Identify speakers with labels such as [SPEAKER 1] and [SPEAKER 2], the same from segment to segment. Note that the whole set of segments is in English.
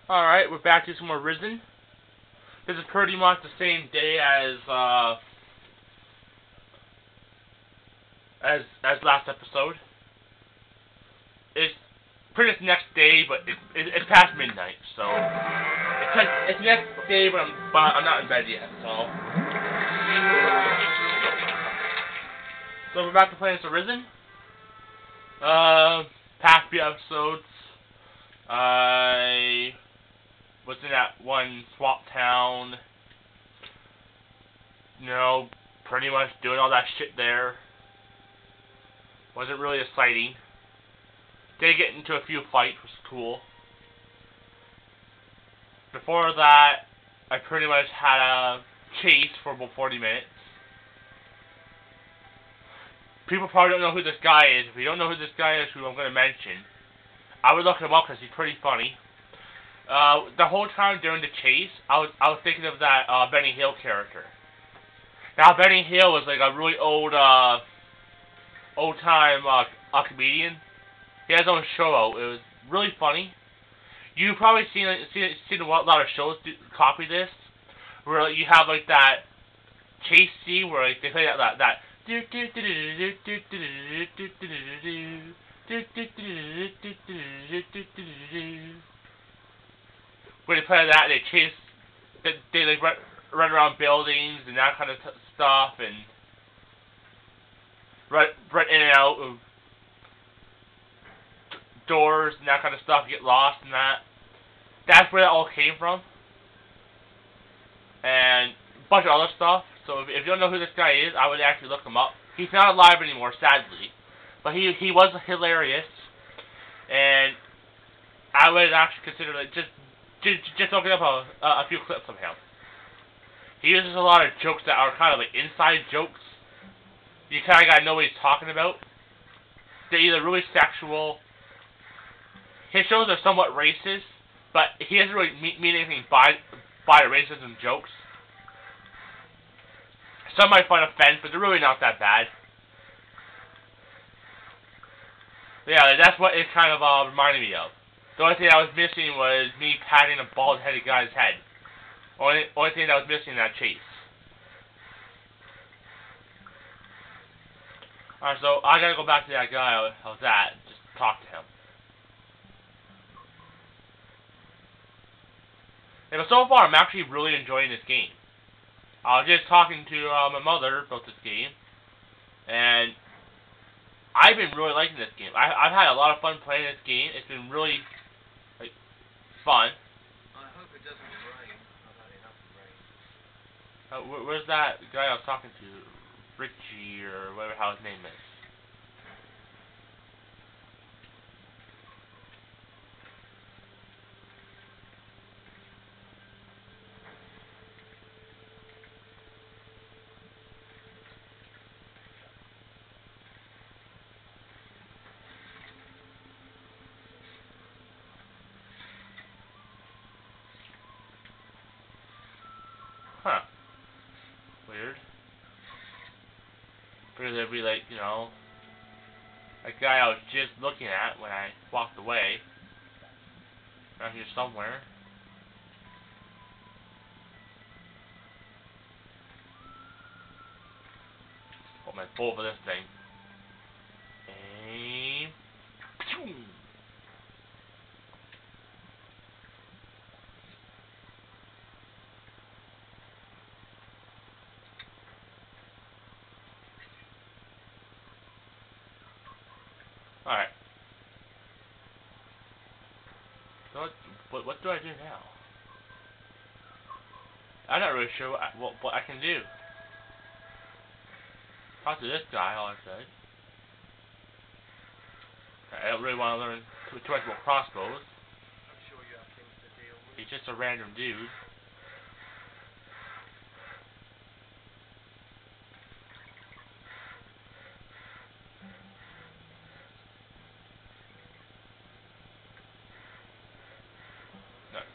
[SPEAKER 1] Alright, we're back to some more Risen. This is pretty much the same day as last episode. It's pretty much the next day, but it's past midnight, so it's the next day, but I'm not in bed yet, so we're back to playing some Risen. Past few episodes, I was in that one swamp town, pretty much doing all that shit there. Wasn't really exciting. Did get into a few fights, which was cool. Before that, I pretty much had a chase for about 40 minutes. People probably don't know who this guy is. If you don't know who this guy is, who I'm going to mention, I would look him up because he's pretty funny. The whole time during the chase, I was thinking of that Benny Hill character. Now, Benny Hill was like a really old time comedian. He has his own show out. It was really funny. You've probably seen a lot of shows copy this, where like, you have like that chase scene where like, they play that where they play that, they chase, they like run around buildings and that kind of stuff, and run in and out of doors and that kind of stuff, get lost and that. That's where that all came from. And a bunch of other stuff. So if you don't know who this guy is, I would actually look him up. He's not alive anymore, sadly. But he was hilarious. And I would actually consider like just looking up a few clips of him. He uses a lot of jokes that are kind of like inside jokes. You kind of gotta know what he's talking about. They're either really sexual. His shows are somewhat racist, but he doesn't really mean anything by the racism jokes. Some might find offense, but they're really not that bad. But yeah, that's what it kind of reminded me of. The only thing I was missing was me patting a bald-headed guy's head. Only thing that was missing in that chase. Alright, so I gotta go back to that guy I was at, just talk to him. Yeah, but so far, I'm actually really enjoying this game. I was just talking to my mother about this game, and I've been really liking this game. I've had a lot of fun playing this game. It's been really like fun.
[SPEAKER 2] I hope it doesn't rain. I've had enough rain.
[SPEAKER 1] Where's that guy I was talking to? Richie, or whatever how his name is. Huh. Weird. Because there'd be like, a guy I was just looking at when I walked away. Around here somewhere. Put my full for this thing. Aim. Alright. So what do I do now? I'm not really sure what I can do. Talk to this guy, all I said. I don't really want to learn too much about crossbows.
[SPEAKER 2] I'm sure you have things to deal with.
[SPEAKER 1] He's just a random dude.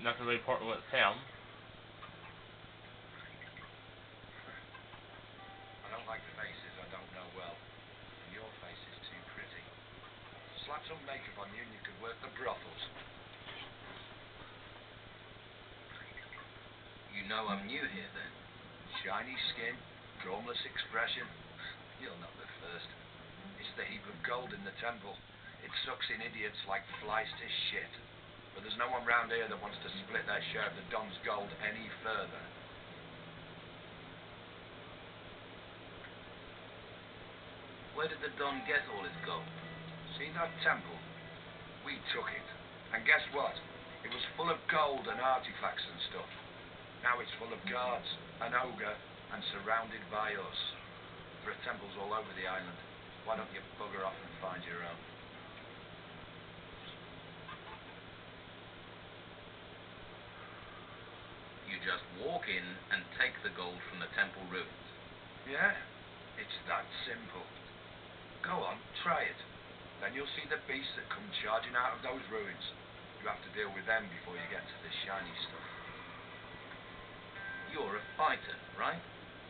[SPEAKER 1] Nothing really important with him.
[SPEAKER 2] I don't like faces I don't know well. And your face is too pretty. Slap some makeup on you and you could work the brothels. know I'm new here then?
[SPEAKER 3] Shiny skin, formless expression. You're not the first. It's the heap of gold in the temple. It sucks in idiots like flies to shit. But there's no one round here that wants to split their share of the Don's gold any further.
[SPEAKER 2] Where did the Don get all his gold?
[SPEAKER 3] See that temple? We took it. And guess what? It was full of gold and artifacts and stuff. Now it's full of guards, an ogre, and surrounded by us. There are temples all over the island. Why don't you bugger off and find your own?
[SPEAKER 2] You just walk in and take the gold from the temple ruins.
[SPEAKER 3] Yeah? It's that simple. Go on, try it. Then you'll see the beasts that come charging out of those ruins. You have to deal with them before you get to the shiny stuff.
[SPEAKER 2] You're a fighter, right?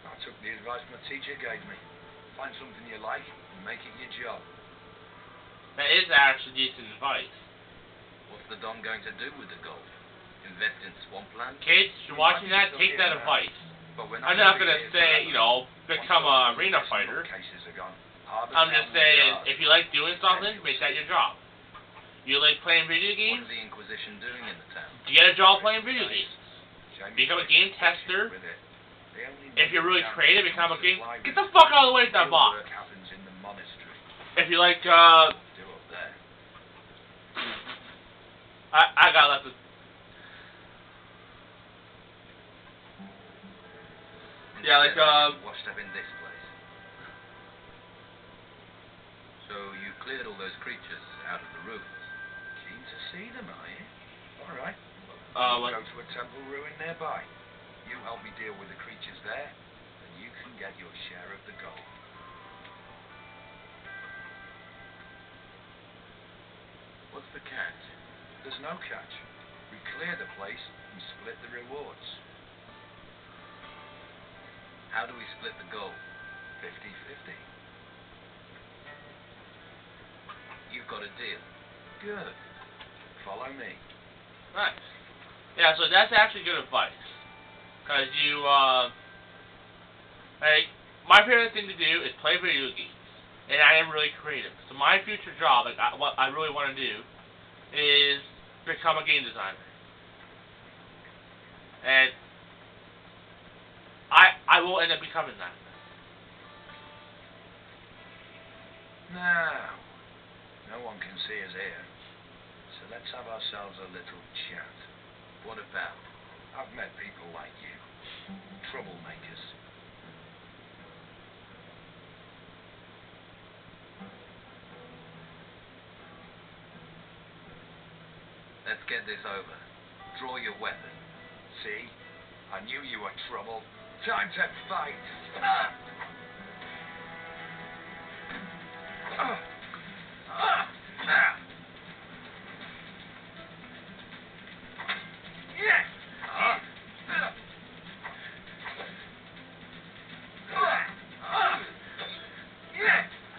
[SPEAKER 3] I took the advice my teacher gave me. Find something you like and make it your job.
[SPEAKER 1] That is actually decent advice.
[SPEAKER 2] What's the Don going to do with the gold? Invest in swampland?
[SPEAKER 1] Kids, if you're watching that, take that advice.
[SPEAKER 3] But we're
[SPEAKER 1] I'm not
[SPEAKER 3] really
[SPEAKER 1] gonna
[SPEAKER 3] here
[SPEAKER 1] say,
[SPEAKER 3] forever.
[SPEAKER 1] you know, become
[SPEAKER 3] Once
[SPEAKER 1] an arena
[SPEAKER 3] those
[SPEAKER 1] fighter.
[SPEAKER 3] cases are gone, harvest
[SPEAKER 1] I'm
[SPEAKER 3] them
[SPEAKER 1] just
[SPEAKER 3] with
[SPEAKER 1] saying,
[SPEAKER 3] yards.
[SPEAKER 1] if you like doing something, make that your job. You like playing video
[SPEAKER 2] What
[SPEAKER 1] games?
[SPEAKER 2] are the Inquisition doing in the town?
[SPEAKER 1] Get a job playing video games.
[SPEAKER 3] Shame
[SPEAKER 1] Become a
[SPEAKER 3] you
[SPEAKER 1] game
[SPEAKER 3] can't
[SPEAKER 1] tester.
[SPEAKER 3] with it. They only
[SPEAKER 1] If you're really
[SPEAKER 3] make
[SPEAKER 1] creative,
[SPEAKER 3] the
[SPEAKER 1] become a
[SPEAKER 3] town
[SPEAKER 1] game.
[SPEAKER 3] supply
[SPEAKER 1] Get
[SPEAKER 3] with
[SPEAKER 1] the fuck out of the way with that
[SPEAKER 3] real
[SPEAKER 1] box.
[SPEAKER 3] work happens in the monastery.
[SPEAKER 1] If you like,
[SPEAKER 3] Do up there.
[SPEAKER 1] I got left with. Yeah, like,
[SPEAKER 2] Washed up in this place. So you cleared all those creatures out of the ruins.
[SPEAKER 3] Keen to see them, are you? All right.
[SPEAKER 1] what?
[SPEAKER 3] Go to a temple ruin nearby. You help me deal with the creatures there, and you can get your share of the gold.
[SPEAKER 2] What's the catch?
[SPEAKER 3] There's no catch. We clear the place and split the rewards.
[SPEAKER 2] How do we split the gold?
[SPEAKER 3] 50-50.
[SPEAKER 2] You've got a deal.
[SPEAKER 3] Good. Follow me.
[SPEAKER 1] Nice. Yeah, so that's actually good advice. Because you, like, my favorite thing to do is play video games. And I am really creative. So my future job, like, what I really want to do, is become a game designer. And I will end up becoming that.
[SPEAKER 3] Now, no one can see us here. So let's have ourselves a little chat.
[SPEAKER 2] What about?
[SPEAKER 3] I've met people like you. Troublemakers.
[SPEAKER 2] Let's get this over. Draw your weapon.
[SPEAKER 3] See? I knew you were trouble. Time to fight.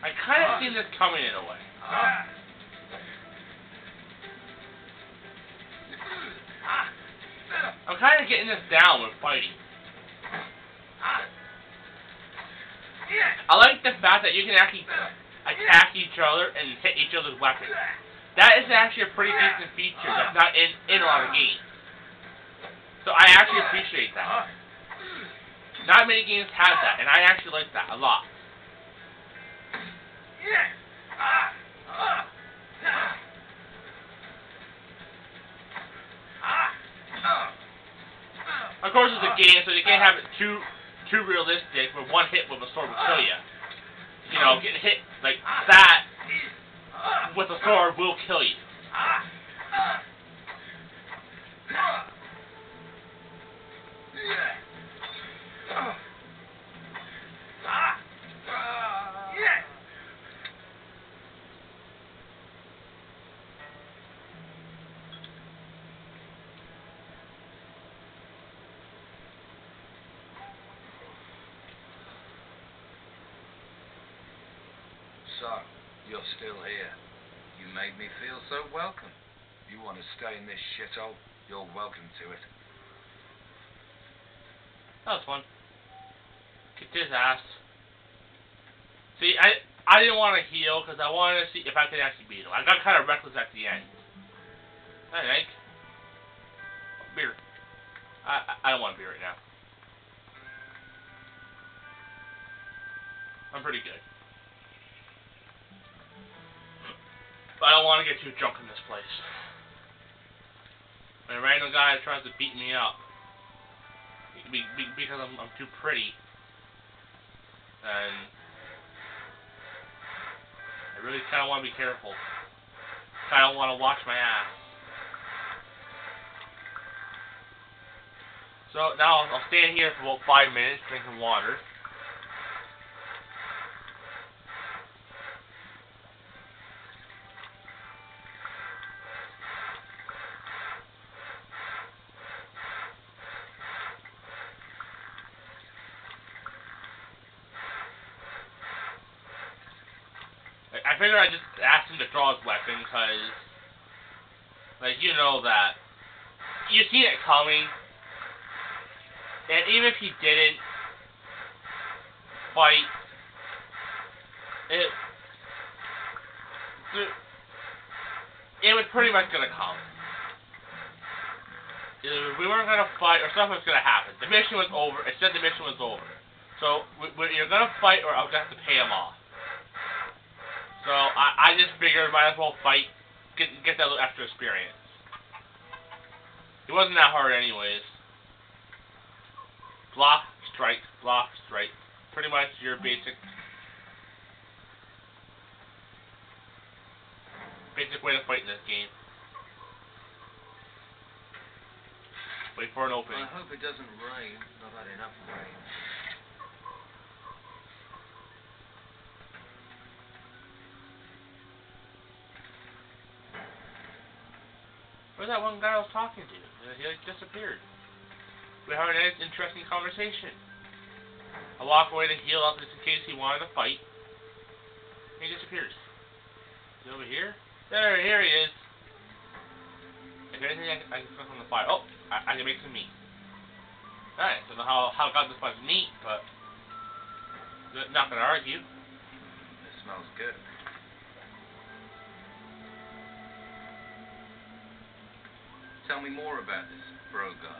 [SPEAKER 1] I kind of seen this coming in a way. I'm kind of getting this down with fighting. I like the fact that you can actually attack each other and hit each other's weapons. That is actually a pretty decent feature that's not in a lot of games. So I actually appreciate that. Not many games have that, and I actually like that a lot. Of course, it's a game, so you can't have it too realistic. Where one hit with a sword will kill you. You know, getting hit like that with a sword will kill you.
[SPEAKER 3] So, you're still here.
[SPEAKER 2] You made me feel so welcome.
[SPEAKER 3] You want to stay in this shithole? You're welcome to it.
[SPEAKER 1] That was fun. Kicked his ass. See, I didn't want to heal because I wanted to see if I could actually beat him. I got kind of reckless at the end. I think. Beer. I don't want beer right now. I'm pretty good. But I don't want to get too drunk in this place. When a random guy tries to beat me up because I'm too pretty, and I really kind of want to be careful. I don't want to wash my ass. So now I'll stand here for about 5 minutes drinking water. I figured I'd just ask him to draw his weapon, because, like, you know that. You see it coming. And even if he didn't fight, it was pretty much gonna come. Either we weren't gonna fight, or something was gonna happen. The mission was over. It said the mission was over. So, you're gonna fight, or I'm gonna have to pay him off. So, I just figured might as well fight, get that little extra experience. It wasn't that hard anyways. Block, strike, block, strike. Pretty much your basic way to fight in this game. Wait for an opening.
[SPEAKER 2] I hope it doesn't rain. I've had enough rain.
[SPEAKER 1] Where's that one guy I was talking to? He like disappeared. We had an interesting conversation. I walk away to heal up just in case he wanted to fight. He disappears. Is he over here? Here he is. Is there anything I can cook on the fire? Oh, I can make some meat. Alright, don't know how I got this much meat, but not gonna argue.
[SPEAKER 2] It smells good. Tell me more about this Brogar.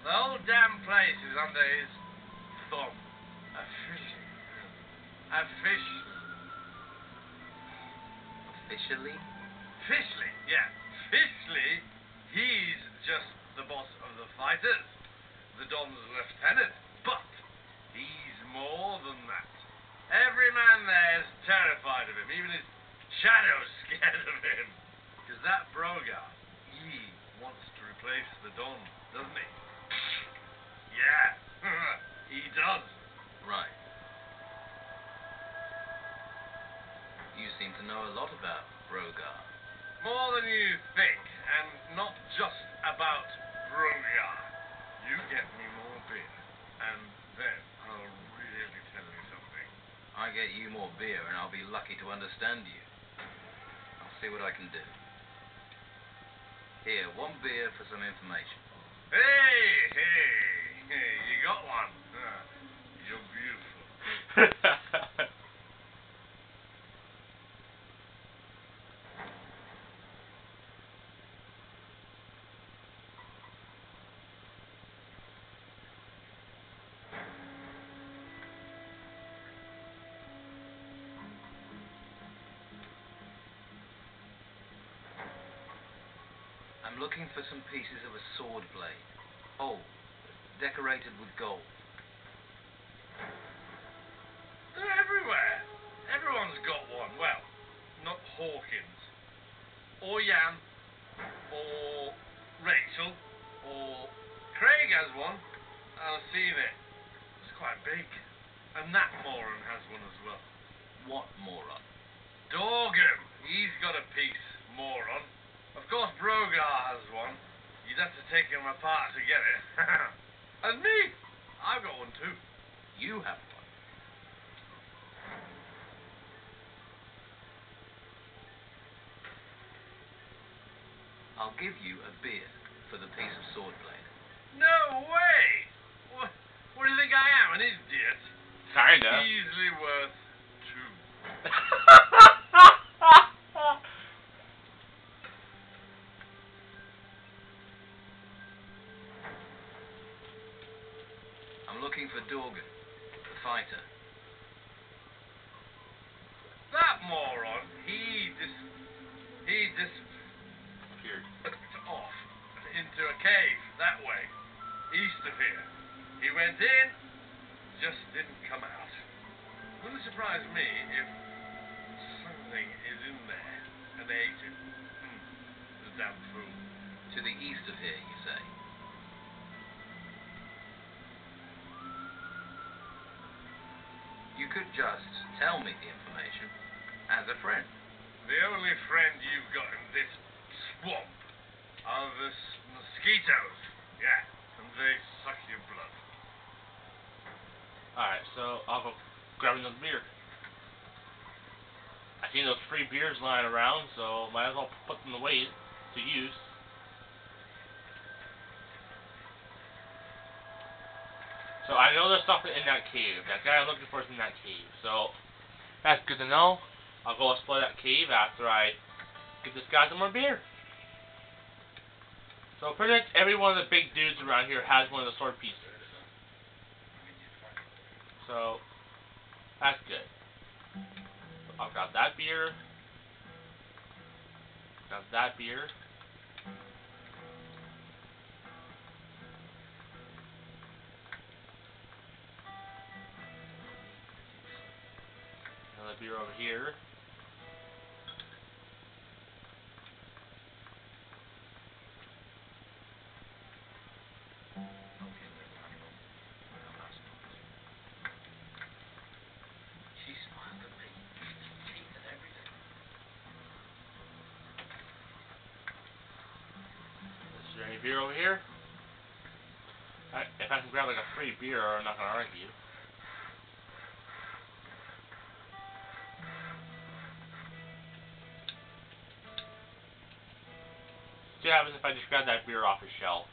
[SPEAKER 3] The whole damn place is under his thumb.
[SPEAKER 2] Officially?
[SPEAKER 3] Officially, yeah. Officially, he's just the boss of the fighters. The Don's lieutenant. But he's more than that. Every man there's terrified of him. Even his shadow's scared of him. Because that Brogar, he wants to replace the Don, doesn't he? Yeah, he does.
[SPEAKER 2] Right. You seem to know a lot about Brogar.
[SPEAKER 3] More than you think, and not just about Brogar. You get me more beer, and then I'll really tell you something.
[SPEAKER 2] I get you more beer and I'll be lucky to understand you. I'll see what I can do. Here, 1 beer for some information.
[SPEAKER 3] Hey, you got one. You're beautiful.
[SPEAKER 2] I'm looking for some pieces of a sword blade. Old, decorated with gold.
[SPEAKER 3] They're everywhere. Everyone's got one. Well, not Hawkins. Or Jan. Or Rachel. Or Craig has one. I've seen it. It's quite big. And that moron has one as well.
[SPEAKER 2] What moron?
[SPEAKER 3] Dorgan. He's got a piece, moron. Of course, Brogar has one. You'd have to take him apart to get it. And me, I've got one too.
[SPEAKER 2] You have one. I'll give you a beer for the piece of sword blade.
[SPEAKER 3] No way!
[SPEAKER 4] What do you think I am, an idiot?
[SPEAKER 1] Kinda.
[SPEAKER 4] Easily worth 2.
[SPEAKER 2] I'm looking for Dorgan, the fighter.
[SPEAKER 4] That moron, he
[SPEAKER 1] Weird.
[SPEAKER 4] off into a cave that way, east of here. He went in, just didn't come out. Wouldn't surprise me if something is in there and they ate it. The damn fool.
[SPEAKER 2] To the east of here, you say? You could just tell me the information as a friend.
[SPEAKER 4] The only friend you've got in this swamp are the mosquitoes. Yeah, and they suck your blood.
[SPEAKER 1] Alright, so I'll go grab another beer. I seen those free beers lying around, so might as well put them away to use. So I know there's stuff in that cave. That guy I'm looking for is in that cave. So that's good to know. I'll go explore that cave after I give this guy some more beer. So pretty much every one of the big dudes around here has one of the sword pieces. So that's good. So I've got that beer. Got that beer. Another beer over here.
[SPEAKER 2] She smiled at me. Teeth and everything.
[SPEAKER 1] Is there any beer over here? If I can grab like a free beer, I'm not gonna argue. See what happens if I just grab that beer off the shelf.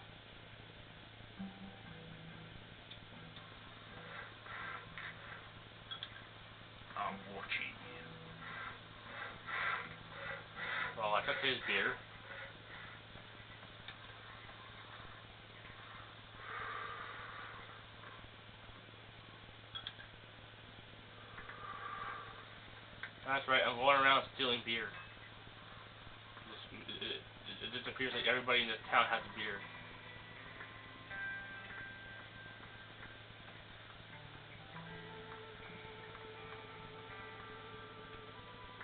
[SPEAKER 4] I'm watching you.
[SPEAKER 1] Well, I took his beer. That's right, I'm going around stealing beer. It just appears like everybody in this town has a beer.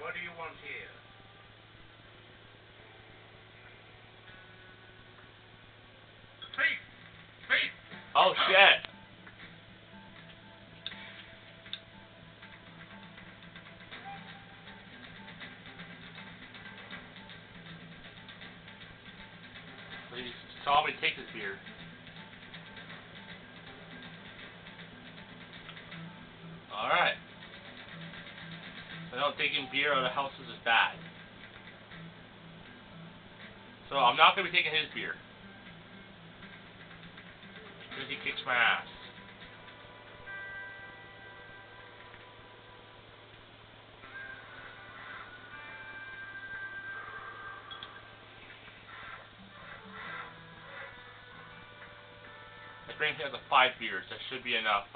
[SPEAKER 4] What do you want here? Thief! Thief!
[SPEAKER 1] Oh shit! He saw me take his beer. Alright. I know taking beer out of houses is bad. So I'm not going to be taking his beer. Because he kicks my ass. I bring here the 5 beers. That should be enough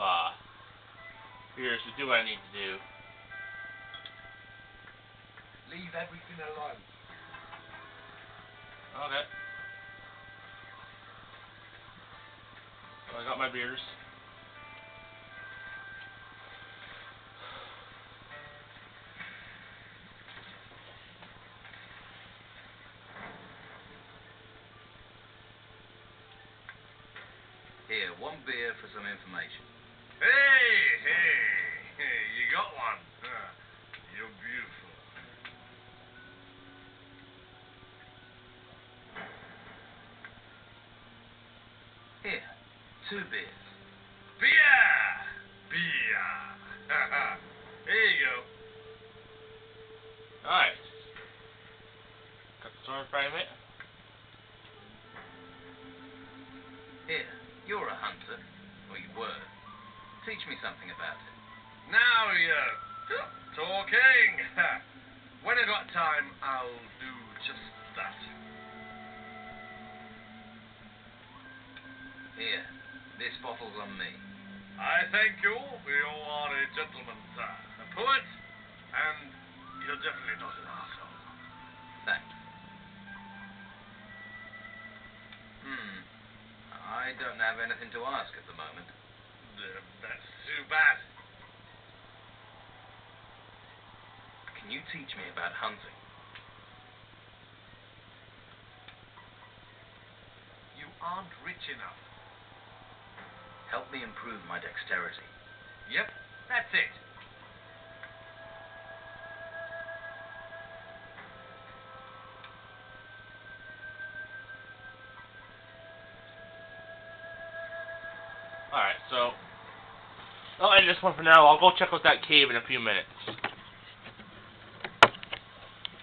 [SPEAKER 1] beers to do what I need to do.
[SPEAKER 3] Leave everything alone.
[SPEAKER 1] Okay. So I got my beers.
[SPEAKER 2] Here, 1 beer for some information.
[SPEAKER 4] Hey, you got one. You're beautiful.
[SPEAKER 2] Here, 2 beers.
[SPEAKER 4] Beer! Here you go.
[SPEAKER 1] Nice. Got the sword fragment.
[SPEAKER 2] Here, you're a hunter. Or you were. Teach me something about it.
[SPEAKER 4] Now you're talking. When I got time, I'll do just that.
[SPEAKER 2] Here, this bottle's on me.
[SPEAKER 4] I thank you. You are a gentleman, sir. A poet, and you're definitely not an arsehole.
[SPEAKER 2] Thanks. I don't have anything to ask at the moment.
[SPEAKER 4] That's too bad.
[SPEAKER 2] Can you teach me about hunting?
[SPEAKER 4] You aren't rich enough.
[SPEAKER 2] Help me improve my dexterity.
[SPEAKER 4] Yep, that's it.
[SPEAKER 1] Alright, so I'll end this one for now. I'll go check out that cave in a few minutes.